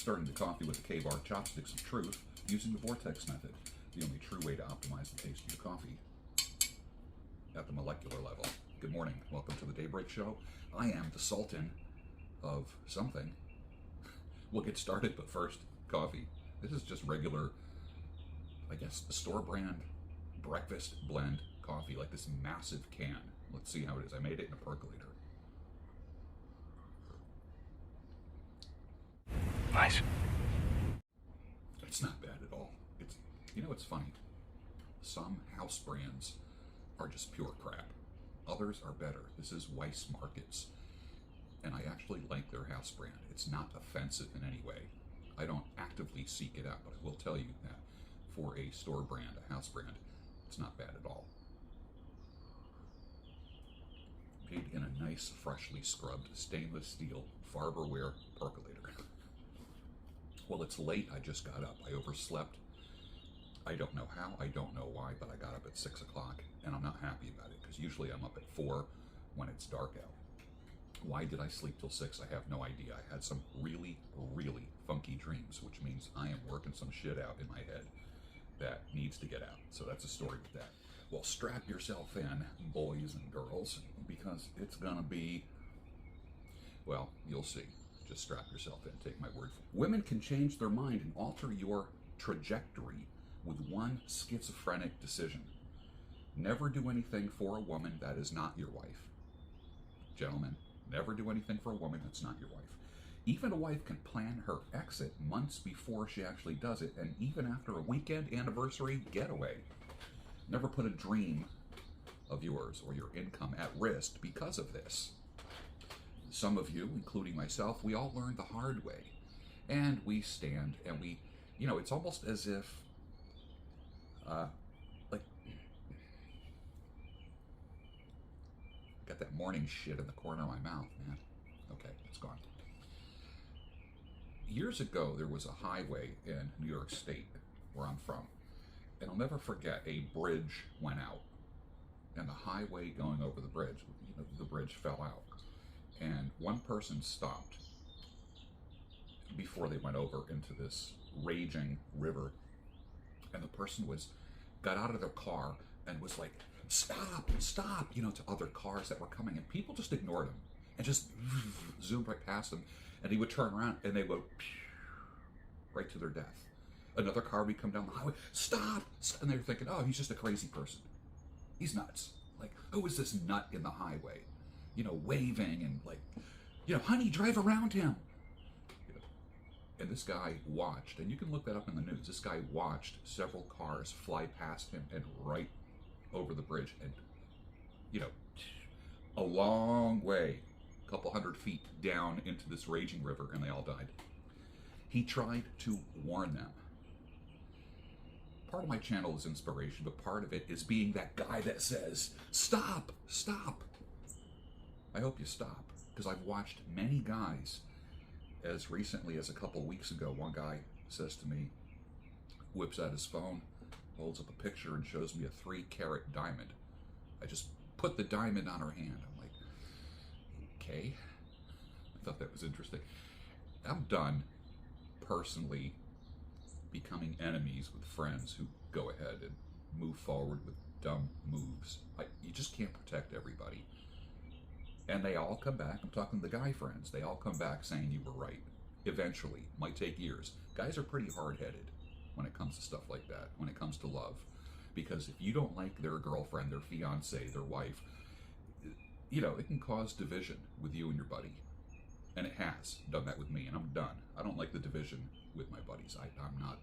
Starting the coffee with the K-Bar chopsticks of truth using the Vortex method, the only true way to optimize the taste of your coffee at the molecular level. Good morning. Welcome to the Daybreak Show. I am the Sultan of something. We'll get started, but first, coffee. This is just regular, I guess, store brand breakfast blend coffee, like this massive can. Let's see how it is. I made it in a percolator. Nice. It's not bad at all. It's funny. Some house brands are just pure crap. Others are better. This is Weiss Markets, and I actually like their house brand. It's not offensive in any way. I don't actively seek it out, but I will tell you that for a store brand, a house brand, it's not bad at all. Made in a nice, freshly scrubbed stainless steel Farberware percolator. Well, it's late. I just got up. I overslept. I don't know how. I don't know why, but I got up at 6 o'clock, and I'm not happy about it because usually I'm up at 4 when it's dark out. Why did I sleep till 6? I have no idea. I had some really, really funky dreams, which means I am working some shit out in my head that needs to get out. So that's a story with that. Well, strap yourself in, boys and girls, because it's gonna be, well, you'll see. Just strap yourself in, take my word for it. Women can change their mind and alter your trajectory with one schizophrenic decision. Never do anything for a woman that is not your wife. Gentlemen, never do anything for a woman that's not your wife. Even a wife can plan her exit months before she actually does it, and even after a weekend anniversary getaway. Never put a dream of yours or your income at risk because of this. Some of you, including myself, we all learned the hard way. And we stand and we, it's almost as if, got that morning shit in the corner of my mouth, man. Okay, it's gone. Years ago, there was a highway in New York State, where I'm from, and I'll never forget, a bridge went out, and the highway going over the bridge, the bridge fell out, and one person stopped before they went over into this raging river, and the person got out of their car and was like, stop, stop, to other cars that were coming, and people just ignored him and just zoomed right past him, and he would turn around and they would right to their death. Another car would come down the highway, stop, and they're thinking, oh, he's just a crazy person. He's nuts. Like, who is this nut in the highway? Waving and like, honey, drive around him. And this guy watched, and you can look that up in the news, this guy watched several cars fly past him and right over the bridge, and a long way, a couple hundred feet down into this raging river, and they all died. He tried to warn them. Part of my channel is inspiration, but part of it is being that guy that says, stop, stop. I hope you stop, because I've watched many guys, as recently as a couple weeks ago, one guy says to me, whips out his phone, holds up a picture and shows me a 3-carat diamond. I just put the diamond on her hand. I'm like, okay. I thought that was interesting. I'm done personally becoming enemies with friends who go ahead and move forward with dumb moves. You just can't protect everybody. And they all come back. I'm talking to the guy friends. They all come back saying you were right. Eventually. Might take years. Guys are pretty hard-headed when it comes to stuff like that, when it comes to love. Because if you don't like their girlfriend, their fiance, their wife, it can cause division with you and your buddy. And it has done that with me, and I'm done. I don't like the division with my buddies. I'm not.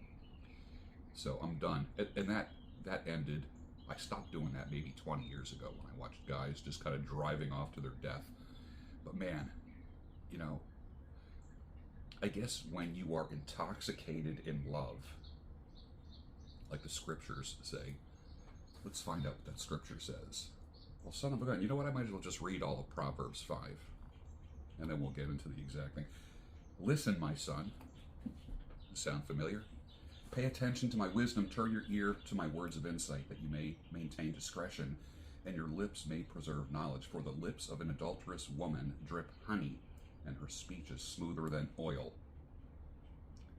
So I'm done. And that ended. I stopped doing that maybe 20 years ago when I watched guys just kind of driving off to their death. But man, I guess when you are intoxicated in love, like the scriptures say, let's find out what that scripture says. Well, son of a gun, you know what? I might as well just read all of Proverbs 5, and then we'll get into the exact thing. Listen, my son. Sound familiar? Pay attention to my wisdom, turn your ear to my words of insight, that you may maintain discretion, and your lips may preserve knowledge. For the lips of an adulterous woman drip honey, and her speech is smoother than oil.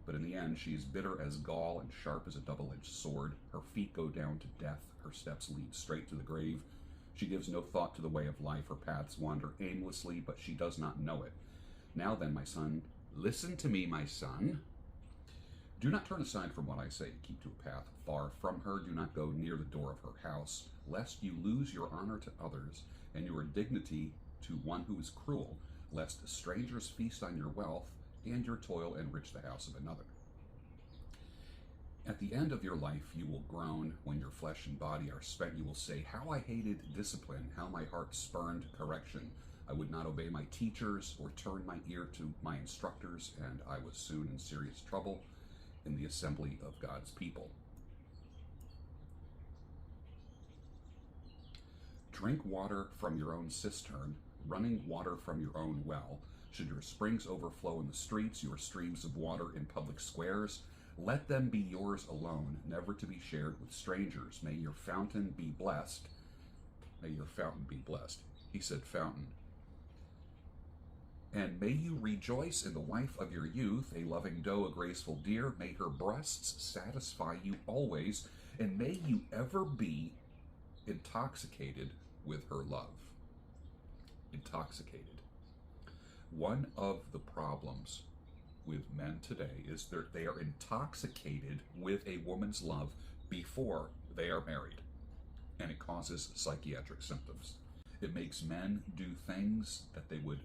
But in the end, she is bitter as gall and sharp as a double-edged sword. Her feet go down to death. Her steps lead straight to the grave. She gives no thought to the way of life. Her paths wander aimlessly, but she does not know it. Now then, my son, listen to me, my son. Do not turn aside from what I say. Keep to a path far from her. Do not go near the door of her house, lest you lose your honor to others and your dignity to one who is cruel, lest strangers feast on your wealth and your toil enrich the house of another. At the end of your life you will groan. When your flesh and body are spent, you will say, how I hated discipline, how my heart spurned correction. I would not obey my teachers or turn my ear to my instructors, and I was soon in serious trouble in the assembly of God's people. Drink water from your own cistern, running water from your own well. Should your springs overflow in the streets, your streams of water in public squares, let them be yours alone, never to be shared with strangers. May your fountain be blessed. May your fountain be blessed. He said fountain. And may you rejoice in the wife of your youth, a loving doe, a graceful deer. May her breasts satisfy you always, and may you ever be intoxicated with her love. Intoxicated. One of the problems with men today is that they are intoxicated with a woman's love before they are married, and it causes psychiatric symptoms. It makes men do things that they would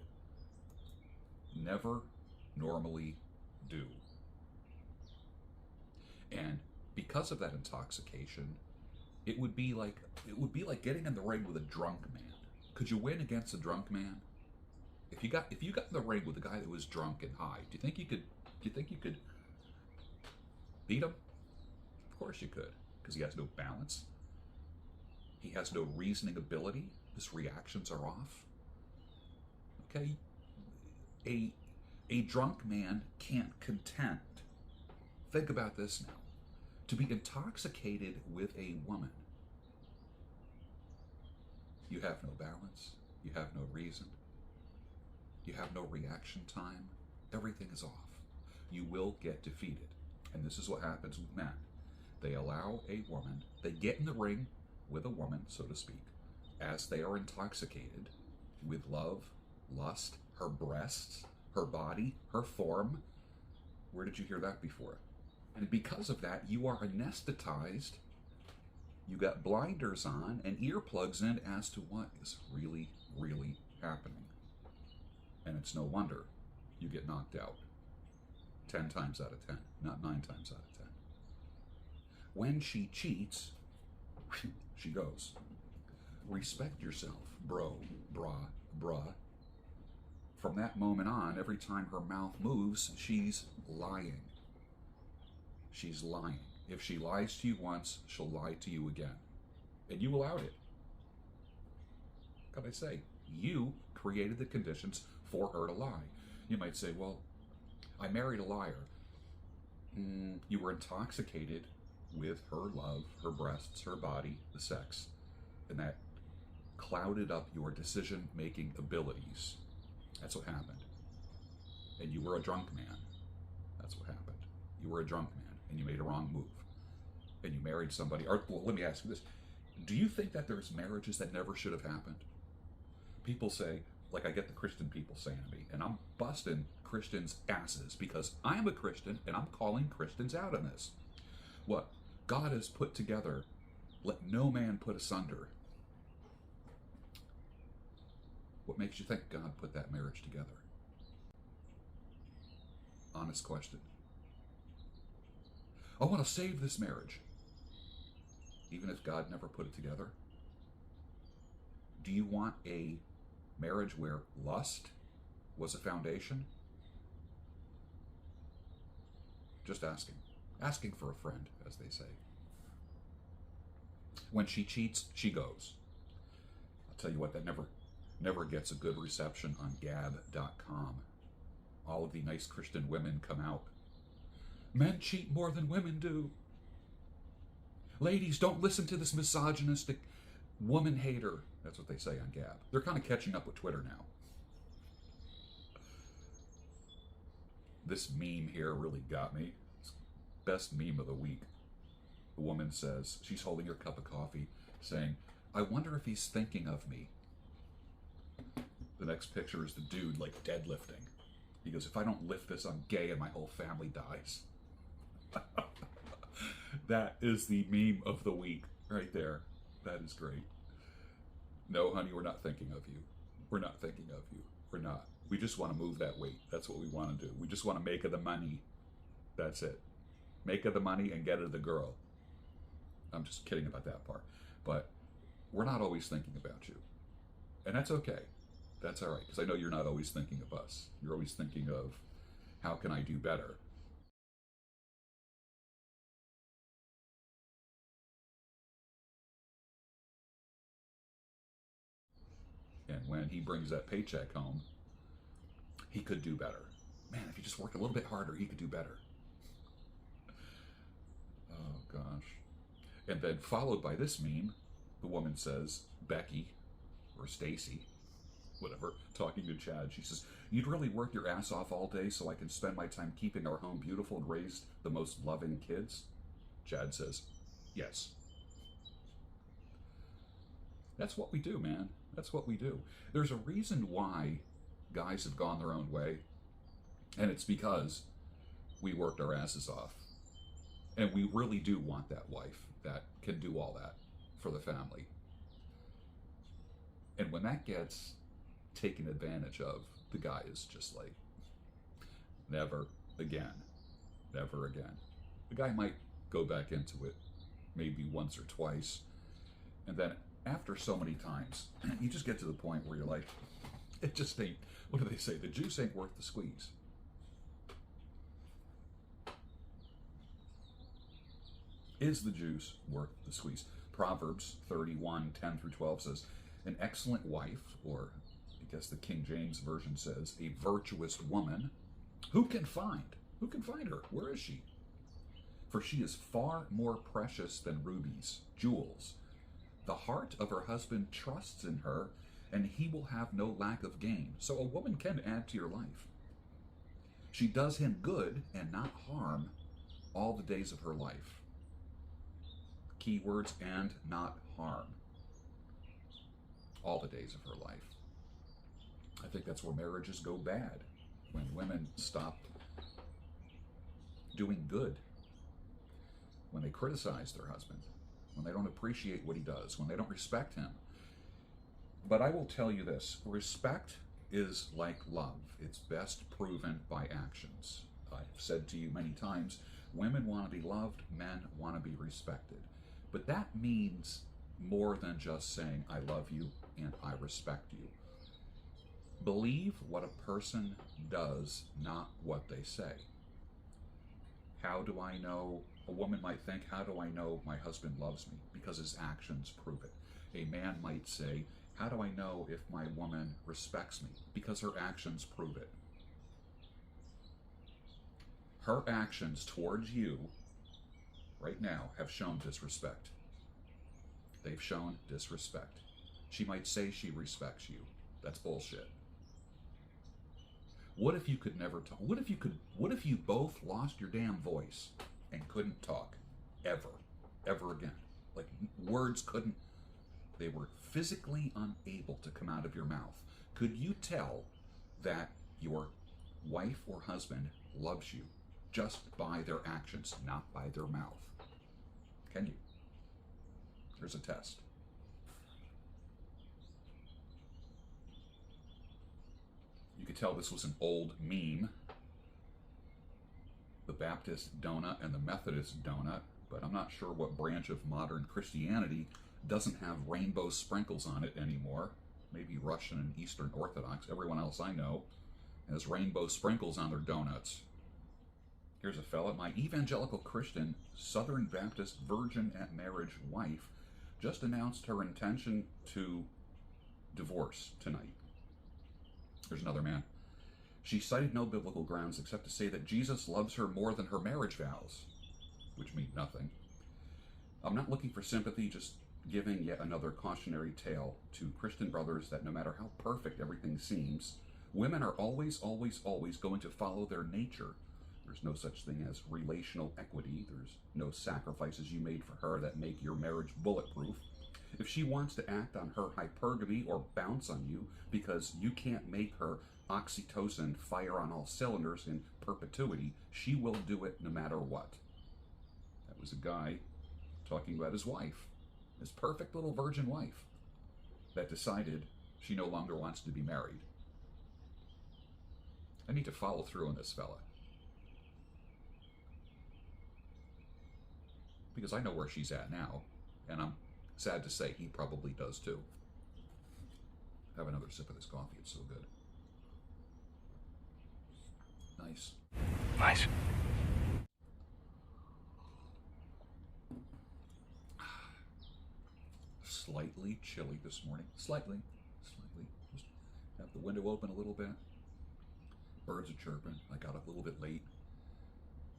never normally do. And because of that intoxication, it would be like getting in the ring with a drunk man. Could you win against a drunk man? If you got in the ring with a guy that was drunk and high, do you think you could beat him? Of course you could, because he has no balance. He has no reasoning ability. His reactions are off. Okay? A drunk man can't contend. Think about this now. To be intoxicated with a woman, you have no balance, you have no reason, you have no reaction time, everything is off. You will get defeated. And this is what happens with men. They allow a woman, they get in the ring with a woman, so to speak, as they are intoxicated with love, lust, her breasts, her body, her form. Where did you hear that before? And because of that, you are anesthetized. You got blinders on and earplugs in as to what is really, really happening. And it's no wonder you get knocked out 10 times out of 10, not 9 times out of 10. When she cheats, she goes. Respect yourself, bro, brah, bruh. From that moment on, every time her mouth moves, she's lying. She's lying. If she lies to you once, she'll lie to you again. And you allowed it. What can I say? You created the conditions for her to lie. You might say, well, I married a liar. You were intoxicated with her love, her breasts, her body, the sex, and that clouded up your decision-making abilities. That's what happened. And you were a drunk man. That's what happened. You were a drunk man, and you made a wrong move. And you married somebody. Or, well, let me ask you this. Do you think that there's marriages that never should have happened? People say, like I get the Christian people saying to me, and I'm busting Christians' asses because I'm a Christian and I'm calling Christians out on this. What God has put together, let no man put asunder. What makes you think God put that marriage together? Honest question. I want to save this marriage. Even if God never put it together? Do you want a marriage where lust was a foundation? Just asking. Asking for a friend, as they say. When she cheats, she goes. I'll tell you what, that never gets a good reception on gab.com. All of the nice Christian women come out. Men cheat more than women do. Ladies, don't listen to this misogynistic woman hater. That's what they say on Gab. They're kind of catching up with Twitter now. This meme here really got me. It's best meme of the week. The woman says, she's holding her cup of coffee, saying, "I wonder if he's thinking of me." The next picture is the dude like deadlifting. He goes, "If I don't lift this, I'm gay and my whole family dies." That is the meme of the week right there. That is great. No, honey, we're not thinking of you. We're not thinking of you. We're not. We just want to move that weight. That's what we want to do. We just want to make her the money. That's it. Make her the money and get her the girl. I'm just kidding about that part. But we're not always thinking about you. And that's okay. That's all right. Because I know you're not always thinking of us. You're always thinking of, how can I do better? And when he brings that paycheck home, he could do better. Man, if he just worked a little bit harder, he could do better. Oh, gosh. And then followed by this meme, the woman says, Becky, or Stacy, whatever, talking to Chad, she says, "You'd really work your ass off all day so I can spend my time keeping our home beautiful and raise the most loving kids?" Chad says, "Yes." That's what we do, man. That's what we do. There's a reason why guys have gone their own way, and it's because we worked our asses off. And we really do want that wife that can do all that for the family. And when that gets taken advantage of, the guy is just like, never again. Never again. The guy might go back into it maybe once or twice, and then after so many times, you just get to the point where you're like, it just ain't, what do they say? The juice ain't worth the squeeze. Is the juice worth the squeeze? Proverbs 31:10-12 says, "An excellent wife," or I guess the King James Version says, "a virtuous woman, who can find? Who can find her? Where is she? For she is far more precious than rubies, jewels. The heart of her husband trusts in her, and he will have no lack of gain." So a woman can add to your life. She does him good and not harm all the days of her life. Keywords, and not harm. All the days of her life. I think that's where marriages go bad. When women stop doing good. When they criticize their husband. When they don't appreciate what he does. When they don't respect him. But I will tell you this. Respect is like love. It's best proven by actions. I've said to you many times, women want to be loved, men want to be respected. But that means more than just saying, "I love you and I respect you." Believe what a person does, not what they say. How do I know? A woman might think, how do I know my husband loves me? Because his actions prove it. A man might say, how do I know if my woman respects me? Because her actions prove it. Her actions towards you right now have shown disrespect. They've shown disrespect. She might say she respects you. That's bullshit. What if you could never talk? What if you both lost your damn voice and couldn't talk ever again? Like words couldn't, they were physically unable to come out of your mouth. Could you tell that your wife or husband loves you just by their actions, not by their mouth? Can you? There's a test. You could tell this was an old meme. The Baptist donut and the Methodist donut, but I'm not sure what branch of modern Christianity doesn't have rainbow sprinkles on it anymore. Maybe Russian and Eastern Orthodox. Everyone else I know has rainbow sprinkles on their donuts. Here's a fella, my evangelical Christian Southern Baptist virgin at marriage wife just announced her intention to divorce tonight. There's another man. She cited no biblical grounds except to say that Jesus loves her more than her marriage vows, which mean nothing. I'm not looking for sympathy, just giving yet another cautionary tale to Christian brothers that no matter how perfect everything seems, Women are always, always, always going to follow their nature. There's no such thing as relational equity. There's no sacrifices you made for her that make your marriage bulletproof. If she wants to act on her hypergamy or bounce on you because you can't make her oxytocin fire on all cylinders in perpetuity, she will do it no matter what. That was a guy talking about his wife, his perfect little virgin wife, that decided she no longer wants to be married. I need to follow through on this fella, because I know where she's at now, and I'm sad to say he probably does too. Have another sip of this coffee, it's so good. Nice. Nice. Slightly chilly this morning. Slightly. Just have the window open a little bit. Birds are chirping. I got up a little bit late.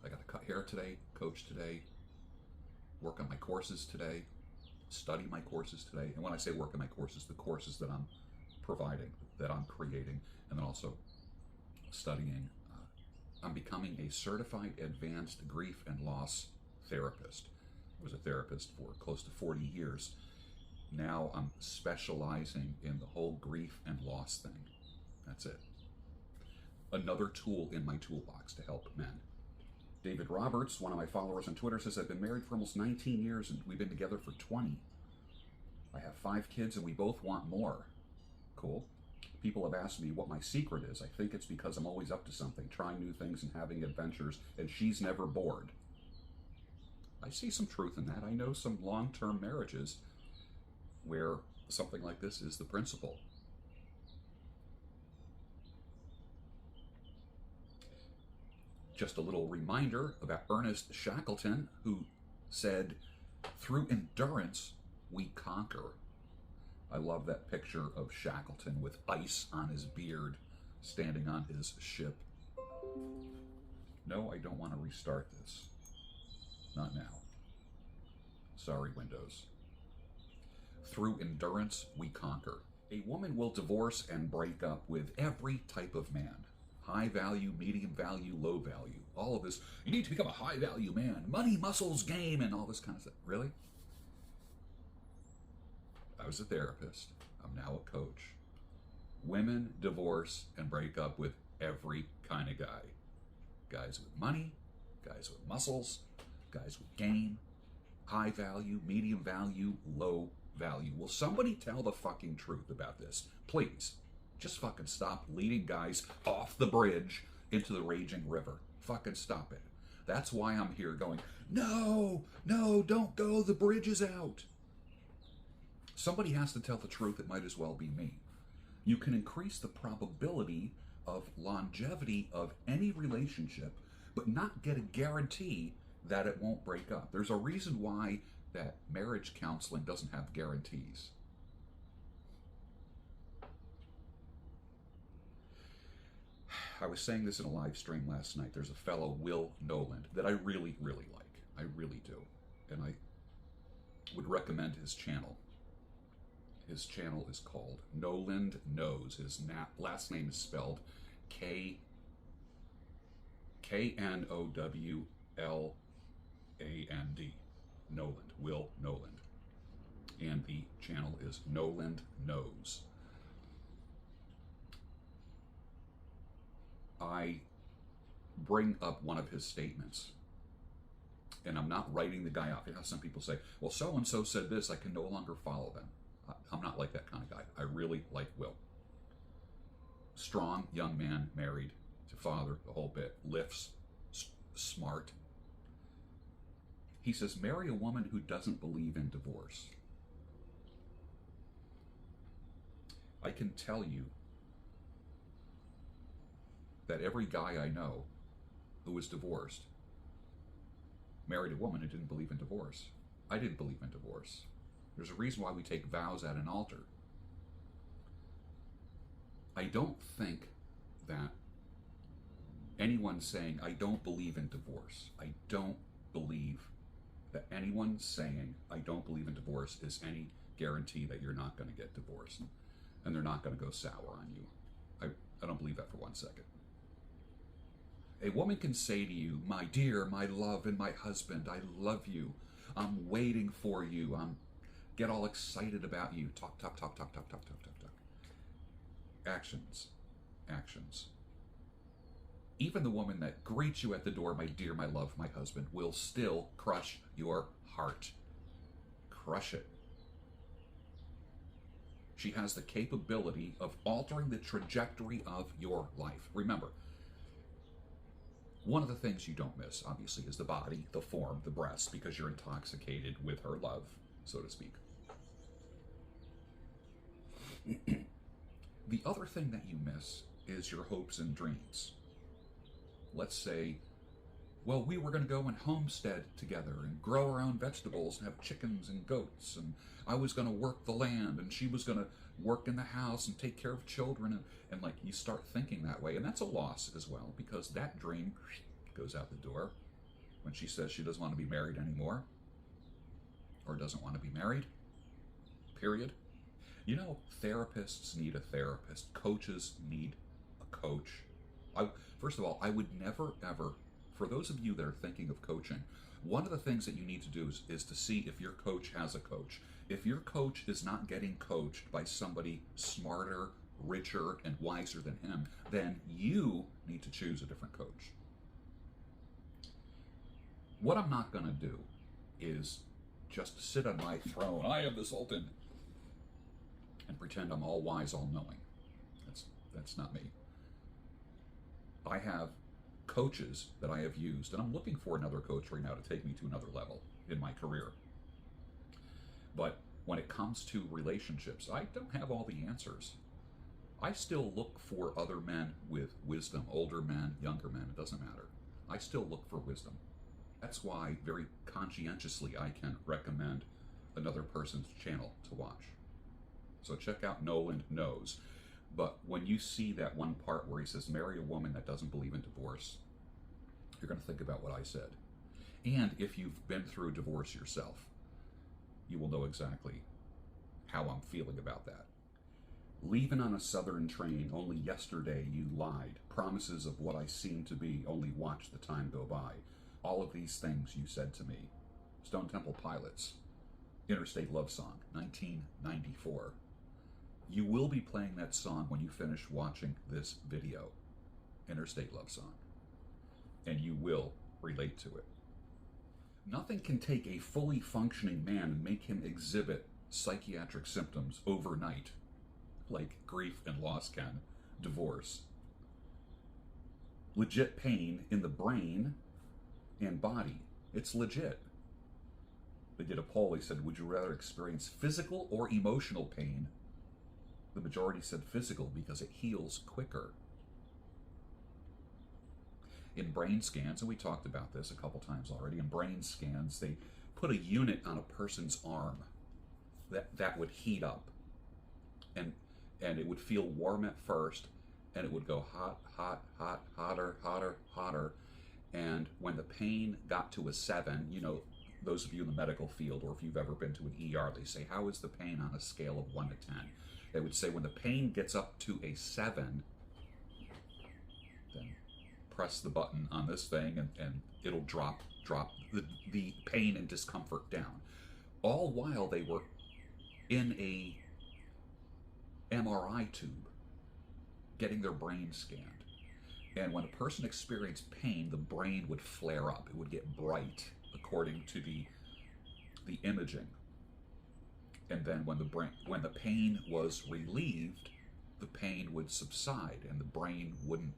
I got to cut hair today, coach today, work on my courses today, study my courses today. And when I say work on my courses, the courses that I'm providing, that I'm creating, and then also studying. I'm becoming a certified advanced grief and loss therapist. I was a therapist for close to 40 years. Now I'm specializing in the whole grief and loss thing. That's it. Another tool in my toolbox to help men. David Roberts, one of my followers on Twitter, says, I've been married for almost 19 years and we've been together for 20. I have 5 kids and we both want more. Cool. People have asked me what my secret is. I think it's because I'm always up to something, trying new things and having adventures, and she's never bored. I see some truth in that. I know some long-term marriages where something like this is the principle. Just a little reminder about Ernest Shackleton, who said, through endurance, we conquer. I love that picture of Shackleton with ice on his beard, standing on his ship. No, I don't want to restart this. Not now. Sorry, Windows. Through endurance, we conquer. A woman will divorce and break up with every type of man. High value, medium value, low value. All of this. You need to become a high value man. Money, muscles, game, and all this kind of stuff. Really? I was a therapist. I'm now a coach. Women divorce and break up with every kind of guy. Guys with money, guys with muscles, guys with game, high value, medium value, low value. Will somebody tell the fucking truth about this? Please. Just fucking stop leading guys off the bridge into the raging river. Fucking stop it. That's why I'm here going, no, don't go. The bridge is out. Somebody has to tell the truth. It might as well be me. You can increase the probability of longevity of any relationship, but not get a guarantee that it won't break up. There's a reason why that marriage counseling doesn't have guarantees. I was saying this in a live stream last night. There's a fellow, Will Noland, that I really, really like. I really do. And I would recommend his channel. His channel is called Noland Knows. His last name is spelled Knowland. Noland. Will Noland. And the channel is Noland Knows. I bring up one of his statements, and I'm not writing the guy off. You know, some people say, well, so-and-so said this, I can no longer follow them. I'm not like that kind of guy. I really like Will. Strong, young man, married to father, the whole bit. Lifts, smart. He says, marry a woman who doesn't believe in divorce. I can tell you that every guy I know who was divorced married a woman who didn't believe in divorce. I didn't believe in divorce. There's a reason why we take vows at an altar. I don't think that anyone saying, I don't believe in divorce, I don't believe that anyone saying, I don't believe in divorce is any guarantee that you're not going to get divorced and they're not going to go sour on you. I don't believe that for 1 second. A woman can say to you, my dear, my love, and my husband, I love you. I'm waiting for you. Get all excited about you. Talk, talk, talk, talk, talk, talk, talk, talk, talk. Actions, actions. Even the woman that greets you at the door, my dear, my love, my husband, will still crush your heart. Crush it. She has the capability of altering the trajectory of your life. Remember, one of the things you don't miss, obviously, is the body, the form, the breasts, because you're intoxicated with her love, so to speak. The other thing that you miss is your hopes and dreams. Let's say, well, we were going to go and homestead together and grow our own vegetables and have chickens and goats, and I was going to work the land and she was going to work in the house and take care of children, and like you start thinking that way, and that's a loss as well, because that dream goes out the door when she says she doesn't want to be married anymore, or doesn't want to be married, period. You know, therapists need a therapist. Coaches need a coach. First of all, I would never, ever, for those of you that are thinking of coaching, one of the things that you need to do is to see if your coach has a coach. If your coach is not getting coached by somebody smarter, richer, and wiser than him, then you need to choose a different coach. What I'm not going to do is just sit on my throne, I am the Sultan, and pretend I'm all wise, all knowing. That's not me. I have coaches that I have used, and I'm looking for another coach right now to take me to another level in my career. But when it comes to relationships, I don't have all the answers. I still look for other men with wisdom, older men, younger men, it doesn't matter. I still look for wisdom. That's why very conscientiously I can recommend another person's channel to watch. So check out Nolan Knows. But when you see that one part where he says, marry a woman that doesn't believe in divorce, you're going to think about what I said. And if you've been through divorce yourself, you will know exactly how I'm feeling about that. Leaving on a southern train, only yesterday you lied. Promises of what I seem to be, only watch the time go by. All of these things you said to me. Stone Temple Pilots, Interstate Love Song, 1994. You will be playing that song when you finish watching this video, Interstate Love Song, and you will relate to it. Nothing can take a fully functioning man and make him exhibit psychiatric symptoms overnight, like grief and loss can, divorce. Legit pain in the brain and body. It's legit. They did a poll, they said, would you rather experience physical or emotional pain? The majority said physical because it heals quicker. In brain scans, and we talked about this a couple times already, in brain scans, they put a unit on a person's arm that would heat up. And it would feel warm at first, and it would go hot, hot, hot, hotter, hotter, hotter. And when the pain got to a 7, you know, those of you in the medical field, or if you've ever been to an ER, they say, how is the pain on a scale of 1 to 10? They would say when the pain gets up to a 7, then press the button on this thing and it'll drop the pain and discomfort down. All while they were in a MRI tube getting their brain scanned. And when a person experienced pain, the brain would flare up. It would get bright according to the imaging. And then when the pain was relieved, the pain would subside and the brain wouldn't.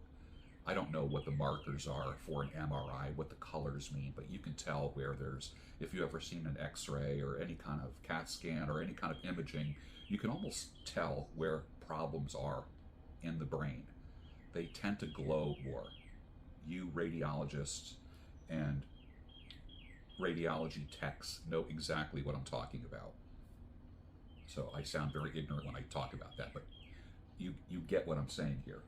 I don't know what the markers are for an MRI, what the colors mean, but you can tell where there's, if you've ever seen an X-ray or any kind of CAT scan or any kind of imaging, you can almost tell where problems are in the brain. They tend to glow more. You radiologists and radiology techs know exactly what I'm talking about. So I sound very ignorant when I talk about that, but you get what I'm saying here.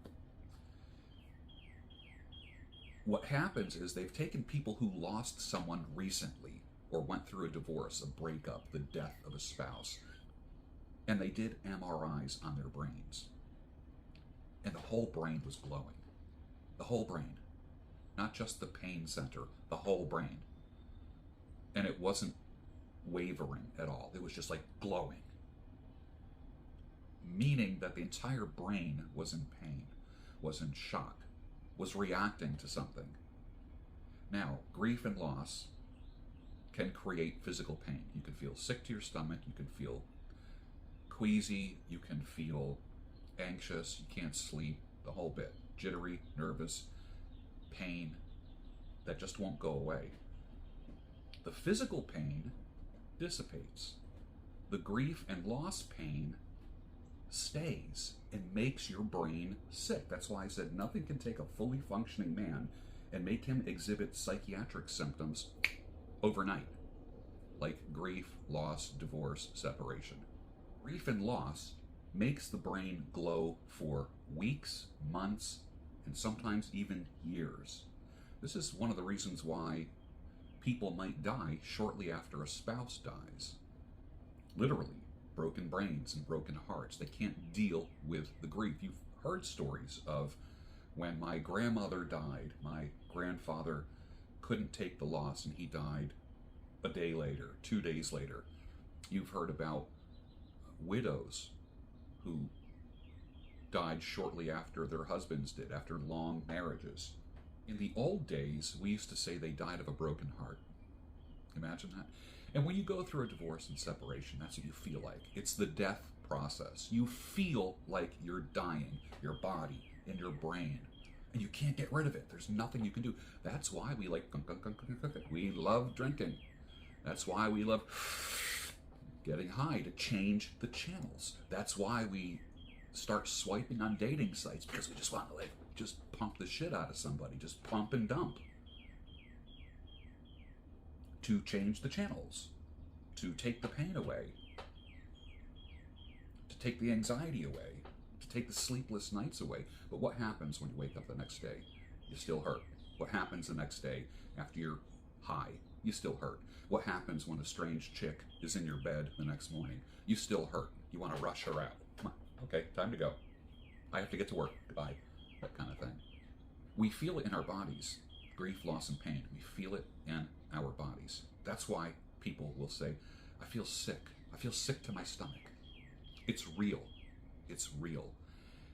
What happens is they've taken people who lost someone recently or went through a divorce, a breakup, the death of a spouse, and they did MRIs on their brains. and the whole brain was glowing. The whole brain. Not just the pain center, the whole brain. And it wasn't wavering at all. It was just like glowing. Meaning that the entire brain was in pain, was in shock, was reacting to something. Now, grief and loss can create physical pain. You can feel sick to your stomach, you can feel queasy, you can feel anxious, you can't sleep, the whole bit. Jittery, nervous, pain that just won't go away. The physical pain dissipates. The grief and loss pain stays and makes your brain sick. That's why I said nothing can take a fully functioning man and make him exhibit psychiatric symptoms overnight, like grief, loss, divorce, separation. Grief and loss makes the brain glow for weeks, months, and sometimes even years. This is one of the reasons why people might die shortly after a spouse dies. Literally, broken brains and broken hearts. They can't deal with the grief. You've heard stories of when my grandmother died, my grandfather couldn't take the loss and he died a day later, 2 days later. You've heard about widows who died shortly after their husbands did, after long marriages. In the old days, we used to say they died of a broken heart. Imagine that. And when you go through a divorce and separation, that's what you feel like. It's the death process. You feel like you're dying, your body and your brain, and you can't get rid of it. There's nothing you can do. That's why we like, we love drinking. That's why we love getting high, to change the channels. That's why we start swiping on dating sites, because we just want to like just pump the shit out of somebody, just pump and dump. To change the channels, to take the pain away, to take the anxiety away, to take the sleepless nights away. But what happens when you wake up the next day? You still hurt. What happens the next day after you're high? You still hurt. What happens when a strange chick is in your bed the next morning? You still hurt. You want to rush her out. Come on, okay, time to go. I have to get to work. Goodbye. That kind of thing. We feel it in our bodies. Grief, loss, and pain. We feel it in our bodies. That's why people will say, I feel sick. I feel sick to my stomach. It's real. It's real.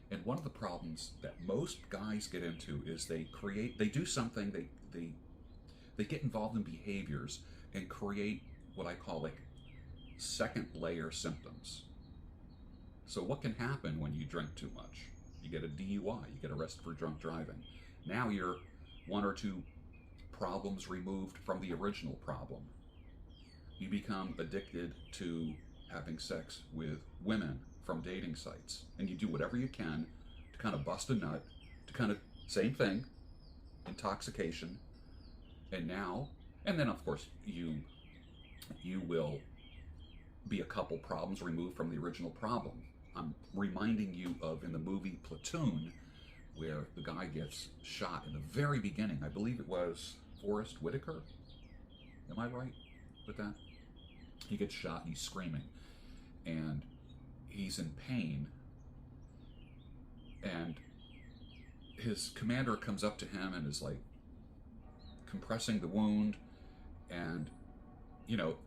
And one of the problems that most guys get into is they do something, they get involved in behaviors and create what I call like second layer symptoms. So what can happen when you drink too much? You get a DUI, you get arrested for drunk driving. Now you're one or two problems removed from the original problem. You become addicted to having sex with women from dating sites, and you do whatever you can to kind of bust a nut, to kind of, same thing, intoxication, and then of course you will be a couple problems removed from the original problem. I'm reminding you of in the movie Platoon, where the guy gets shot in the very beginning. I believe it was Forrest Whitaker. Am I right with that? He gets shot, he's screaming, and he's in pain, and his commander comes up to him and is like compressing the wound, and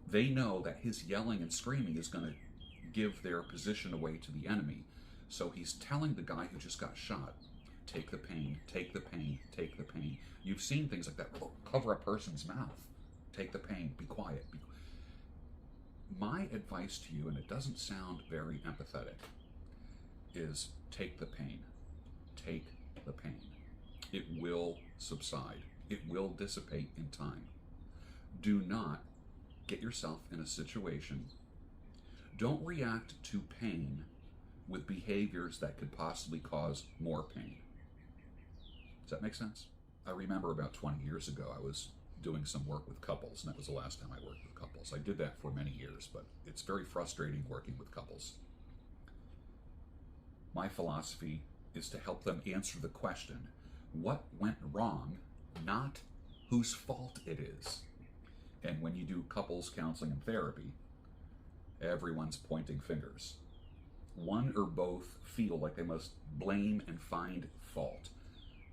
they know that his yelling and screaming is going to give their position away to the enemy. So he's telling the guy who just got shot, take the pain, take the pain, take the pain. You've seen things like that. Cover a person's mouth. Take the pain, be quiet. My advice to you, and it doesn't sound very empathetic, is take the pain. Take the pain. It will subside. It will dissipate in time. Do not get yourself in a situation. Don't react to pain with behaviors that could possibly cause more pain. Does that make sense? I remember about 20 years ago, I was doing some work with couples, and that was the last time I worked with couples. I did that for many years, but it's very frustrating working with couples. My philosophy is to help them answer the question, what went wrong, not whose fault it is. And when you do couples counseling and therapy, everyone's pointing fingers. one or both feel like they must blame and find fault.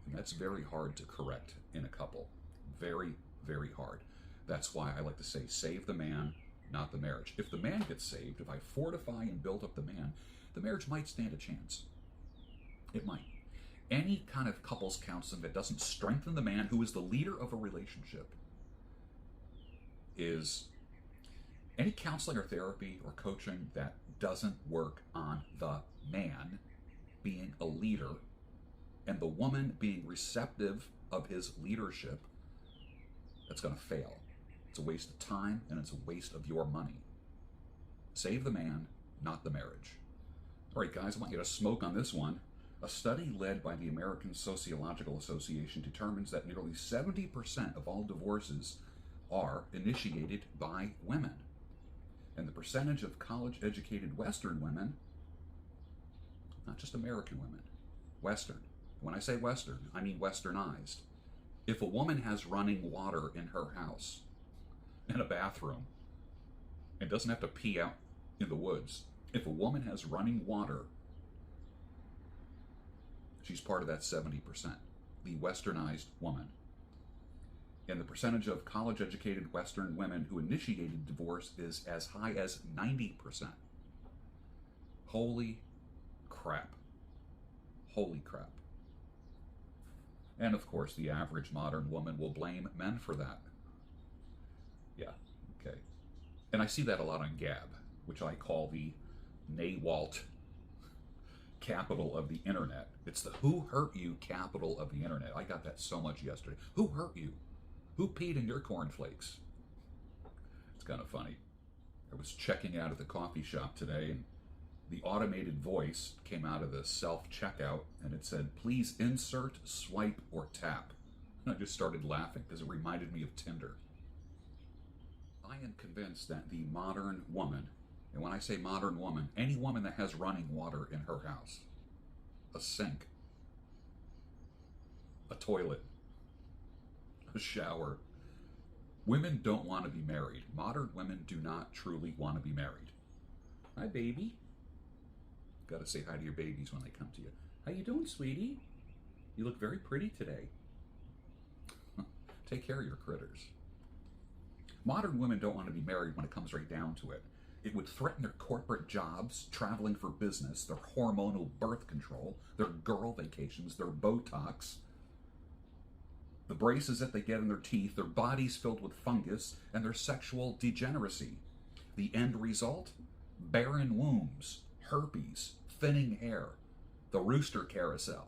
And that's very hard to correct in a couple. Very, very hard. That's why I like to say, save the man, not the marriage. If the man gets saved, if I fortify and build up the man, the marriage might stand a chance. It might. Any kind of couples counseling that doesn't strengthen the man, who is the leader of a relationship, is any counseling or therapy or coaching that doesn't work on the man being a leader and the woman being receptive of his leadership, that's going to fail. It's a waste of time and it's a waste of your money. Save the man, not the marriage. All right, guys, I want you to smoke on this one. A study led by the American Sociological Association determines that nearly 70% of all divorces are initiated by women. And the percentage of college-educated Western women, not just American women, Western. When I say Western, I mean Westernized. If a woman has running water in her house, in a bathroom, and doesn't have to pee out in the woods, if a woman has running water, she's part of that 70%, the Westernized woman. And the percentage of college-educated Western women who initiated divorce is as high as 90%. Holy crap. Holy crap. And of course, the average modern woman will blame men for that. Yeah, okay. And I see that a lot on Gab, which I call the NAWALT capital of the internet. It's the who hurt you capital of the internet. I got that so much yesterday. Who hurt you? Who peed in your cornflakes? It's kind of funny. I was checking out at the coffee shop today, and the automated voice came out of the self-checkout, and it said, please insert, swipe, or tap. And I just started laughing because it reminded me of Tinder. I am convinced that the modern woman, and when I say modern woman, any woman that has running water in her house, a sink, a toilet, a shower. Women don't want to be married. Modern women do not truly want to be married. Hi, baby. Got to say hi to your babies when they come to you. How you doing, sweetie? You look very pretty today. Take care of your critters. Modern women don't want to be married when it comes right down to it. It would threaten their corporate jobs, traveling for business, their hormonal birth control, their girl vacations, their Botox, the braces that they get in their teeth, their bodies filled with fungus, and their sexual degeneracy. The end result? Barren wombs, herpes, thinning hair, the rooster carousel.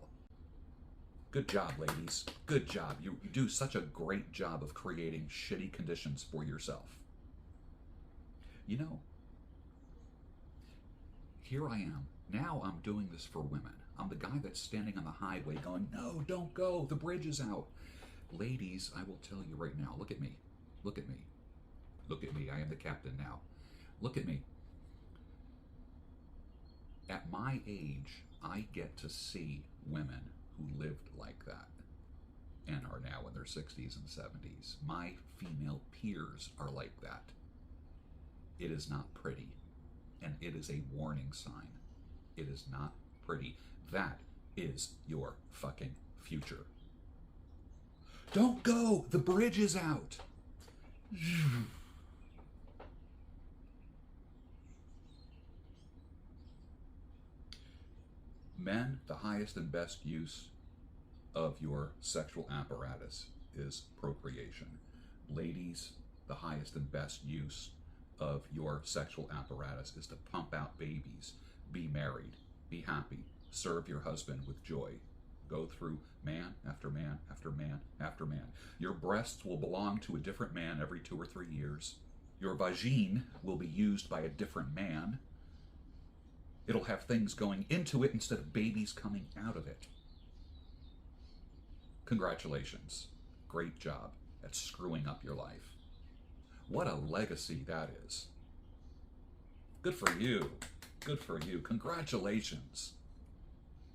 Good job, ladies. Good job. You do such a great job of creating shitty conditions for yourself. You know, here I am. Now I'm doing this for women. I'm the guy that's standing on the highway going, no, don't go. The bridge is out. Ladies, I will tell you right now, look at me. Look at me. Look at me. I am the captain now. Look at me. At my age, I get to see women who lived like that and are now in their 60s and 70s. My female peers are like that. It is not pretty, and it is a warning sign. It is not pretty. That is your fucking future. Don't go! The bridge is out! Men, the highest and best use of your sexual apparatus is procreation. Ladies, the highest and best use of your sexual apparatus is to pump out babies, be married, be happy, serve your husband with joy. Go through man after man after man after man. Your breasts will belong to a different man every 2 or 3 years. Your vagine will be used by a different man. It'll have things going into it instead of babies coming out of it. Congratulations. Great job at screwing up your life. What a legacy that is. Good for you. Good for you. Congratulations.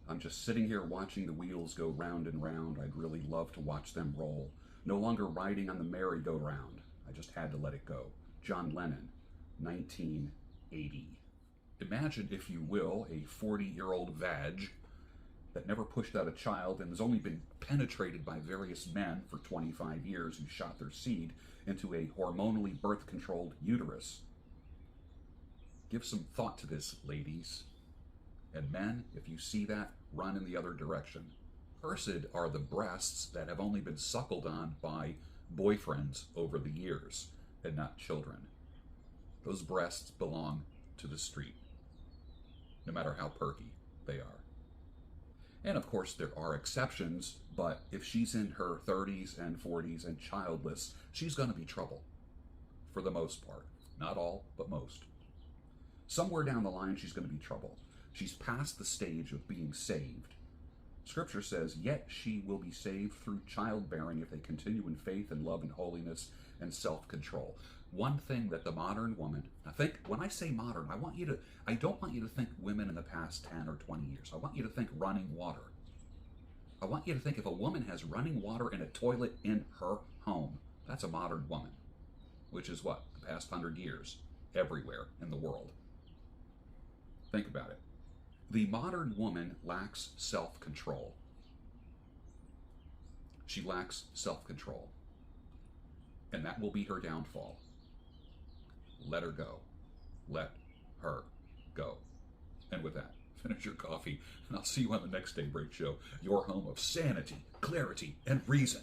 I'm just sitting here watching the wheels go round and round. I'd really love to watch them roll. No longer riding on the merry-go-round. I just had to let it go. John Lennon, 1980. Imagine, if you will, a 40-year-old vag that never pushed out a child and has only been penetrated by various men for 25 years who shot their seed into a hormonally birth-controlled uterus. Give some thought to this, ladies. And men, if you see that, run in the other direction. Cursed are the breasts that have only been suckled on by boyfriends over the years and not children. Those breasts belong to the street, no matter how perky they are. And of course, there are exceptions, but if she's in her 30s and 40s and childless, she's going to be trouble, for the most part. Not all, but most. Somewhere down the line, she's going to be trouble. She's past the stage of being saved. Scripture says, yet she will be saved through childbearing if they continue in faith and love and holiness and self-control. One thing that the modern woman, I think, when I say modern, I don't want you to think women in the past 10 or 20 years. I want you to think running water. I want you to think if a woman has running water in a toilet in her home, that's a modern woman, which is what? The past 100 years, everywhere in the world. Think about it. The modern woman lacks self-control. She lacks self-control. And that will be her downfall. Let her go. Let her go. And with that, finish your coffee, and I'll see you on the next Daybreak Show, your home of sanity, clarity, and reason.